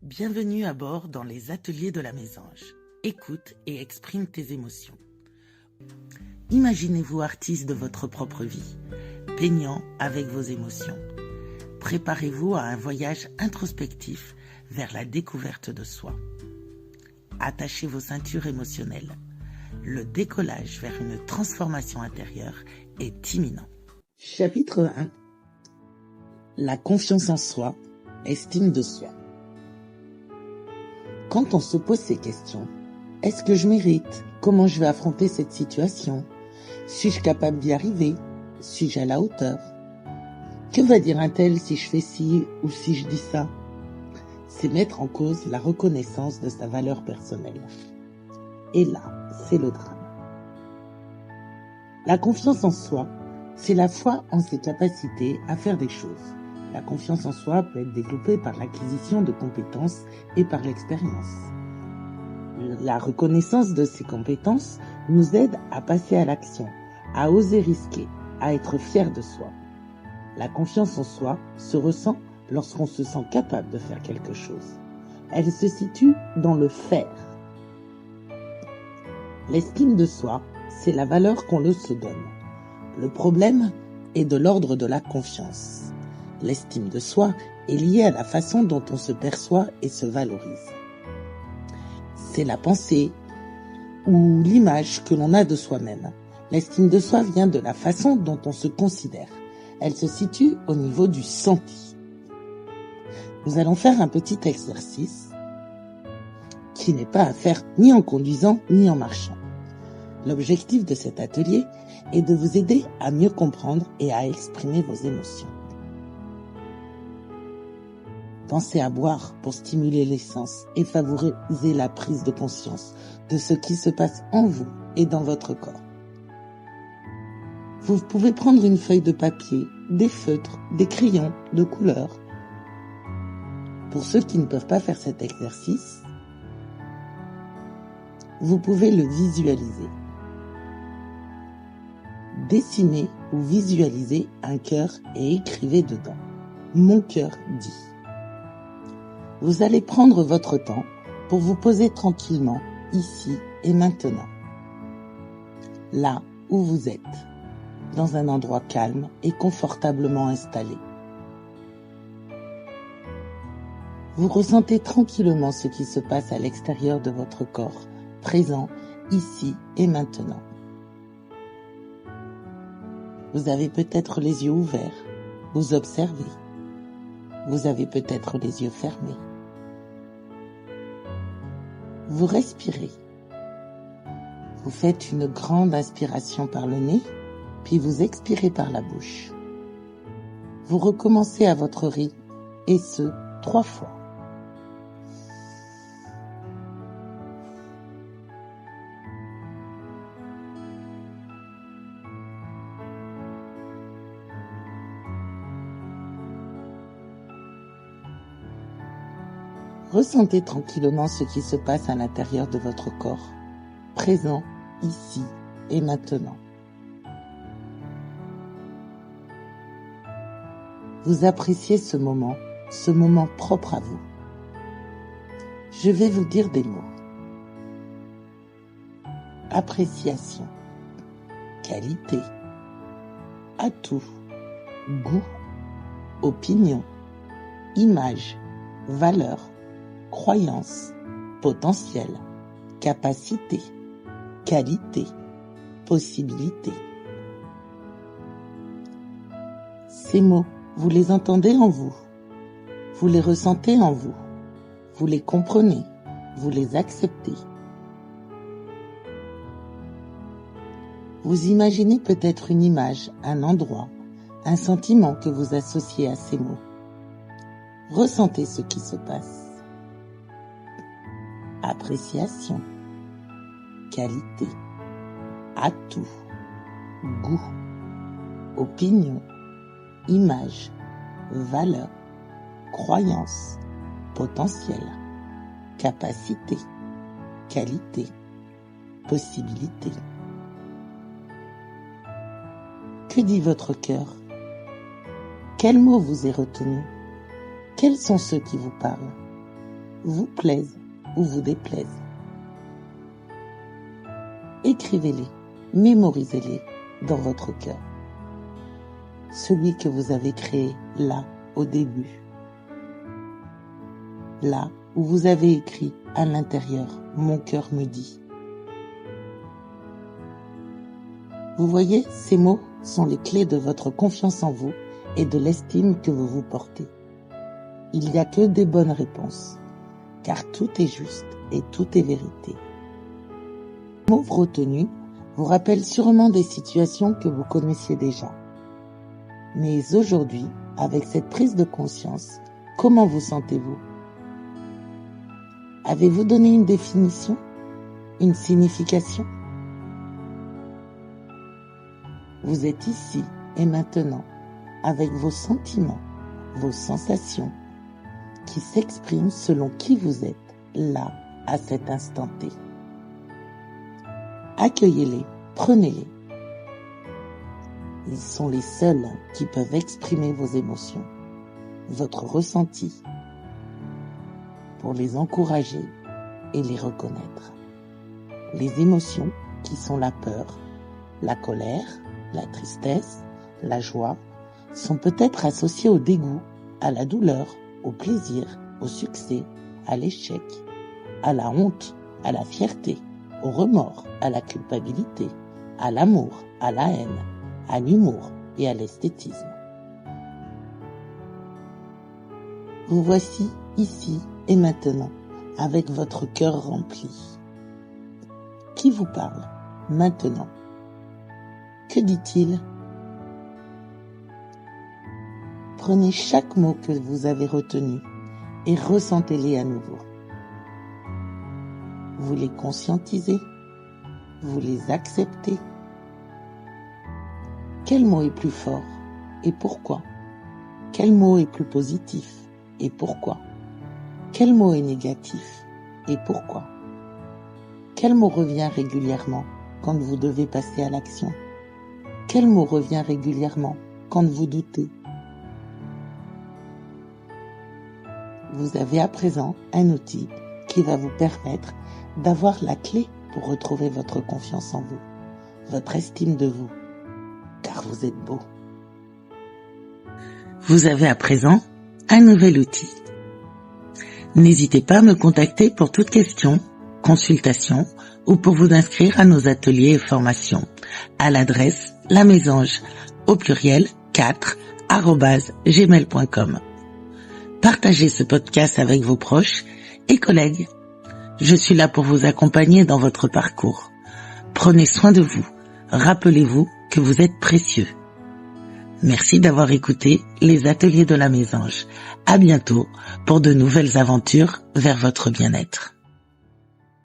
Bienvenue à bord dans les ateliers de la Mésange. Écoute et exprime tes émotions. Imaginez-vous artiste de votre propre vie, peignant avec vos émotions. Préparez-vous à un voyage introspectif vers la découverte de soi. Attachez vos ceintures émotionnelles. Le décollage vers une transformation intérieure est imminent. Chapitre 1. La confiance en soi, estime de soi. Quand on se pose ces questions, est-ce que je mérite? Comment je vais affronter cette situation? Suis-je capable d'y arriver? Suis-je à la hauteur? Que va dire un tel si je fais ci ou si je dis ça? C'est mettre en cause la reconnaissance de sa valeur personnelle. Et là, c'est le drame. La confiance en soi, c'est la foi en ses capacités à faire des choses. La confiance en soi peut être développée par l'acquisition de compétences et par l'expérience. La reconnaissance de ces compétences nous aide à passer à l'action, à oser risquer, à être fier de soi. La confiance en soi se ressent lorsqu'on se sent capable de faire quelque chose. Elle se situe dans le faire. L'estime de soi, c'est la valeur qu'on se donne. Le problème est de l'ordre de la confiance. L'estime de soi est liée à la façon dont on se perçoit et se valorise. C'est la pensée ou l'image que l'on a de soi-même. L'estime de soi vient de la façon dont on se considère. Elle se situe au niveau du senti. Nous allons faire un petit exercice qui n'est pas à faire ni en conduisant ni en marchant. L'objectif de cet atelier est de vous aider à mieux comprendre et à exprimer vos émotions. Pensez à boire pour stimuler les sens et favoriser la prise de conscience de ce qui se passe en vous et dans votre corps. Vous pouvez prendre une feuille de papier, des feutres, des crayons de couleur. Pour ceux qui ne peuvent pas faire cet exercice, vous pouvez le visualiser. Dessinez ou visualisez un cœur et écrivez dedans « Mon cœur dit ». Vous allez prendre votre temps pour vous poser tranquillement, ici et maintenant. Là où vous êtes, dans un endroit calme et confortablement installé. Vous ressentez tranquillement ce qui se passe à l'extérieur de votre corps, présent, ici et maintenant. Vous avez peut-être les yeux ouverts, vous observez. Vous avez peut-être les yeux fermés. Vous respirez. Vous faites une grande inspiration par le nez, puis vous expirez par la bouche. Vous recommencez à votre rythme, et ce, 3 fois. Ressentez tranquillement ce qui se passe à l'intérieur de votre corps, présent, ici et maintenant. Vous appréciez ce moment propre à vous. Je vais vous dire des mots. Appréciation, qualité, atout, goût, opinion, image, valeur, croyance, potentiel, capacité, qualité, possibilité. Ces mots, vous les entendez en vous, vous les ressentez en vous, vous les comprenez, vous les acceptez. Vous imaginez peut-être une image, un endroit, un sentiment que vous associez à ces mots. Ressentez ce qui se passe. Appréciation, qualité, atout, goût, opinion, image, valeur, croyance, potentiel, capacité, qualité, possibilité. Que dit votre cœur? Quels mots vous est retenu? Quels sont ceux qui vous parlent? vous plaisent ou vous déplaisent. Écrivez-les, mémorisez-les dans votre cœur. Celui que vous avez créé là, au début. Là où vous avez écrit à l'intérieur, mon cœur me dit. Vous voyez, ces mots sont les clés de votre confiance en vous et de l'estime que vous vous portez. Il n'y a que des bonnes réponses, car tout est juste et tout est vérité. Les mots retenus vous rappellent sûrement des situations que vous connaissiez déjà. Mais aujourd'hui, avec cette prise de conscience, comment vous sentez-vous ? Avez-vous donné une définition ? Une signification ? Vous êtes ici et maintenant, avec vos sentiments, vos sensations, qui s'expriment selon qui vous êtes, là, à cet instant T. Accueillez-les, prenez-les. Ils sont les seuls qui peuvent exprimer vos émotions, votre ressenti, pour les encourager et les reconnaître. Les émotions qui sont la peur, la colère, la tristesse, la joie, sont peut-être associées au dégoût, à la douleur, au plaisir, au succès, à l'échec, à la honte, à la fierté, au remords, à la culpabilité, à l'amour, à la haine, à l'humour et à l'esthétisme. Vous voici ici et maintenant, avec votre cœur rempli. Qui vous parle maintenant ? Que dit-il ? Prenez chaque mot que vous avez retenu et ressentez-les à nouveau. Vous les conscientisez ? Vous les acceptez ? Quel mot est plus fort et pourquoi ? Quel mot est plus positif et pourquoi ? Quel mot est négatif et pourquoi ? Quel mot revient régulièrement quand vous devez passer à l'action ? Quel mot revient régulièrement quand vous doutez ? Vous avez à présent un outil qui va vous permettre d'avoir la clé pour retrouver votre confiance en vous, votre estime de vous, car vous êtes beau. Vous avez à présent un nouvel outil. N'hésitez pas à me contacter pour toute question, consultation ou pour vous inscrire à nos ateliers et formations à l'adresse lamésange au pluriel 4@gmail.com. Partagez ce podcast avec vos proches et collègues. Je suis là pour vous accompagner dans votre parcours. Prenez soin de vous. Rappelez-vous que vous êtes précieux. Merci d'avoir écouté les ateliers de la Mésange. À bientôt pour de nouvelles aventures vers votre bien-être.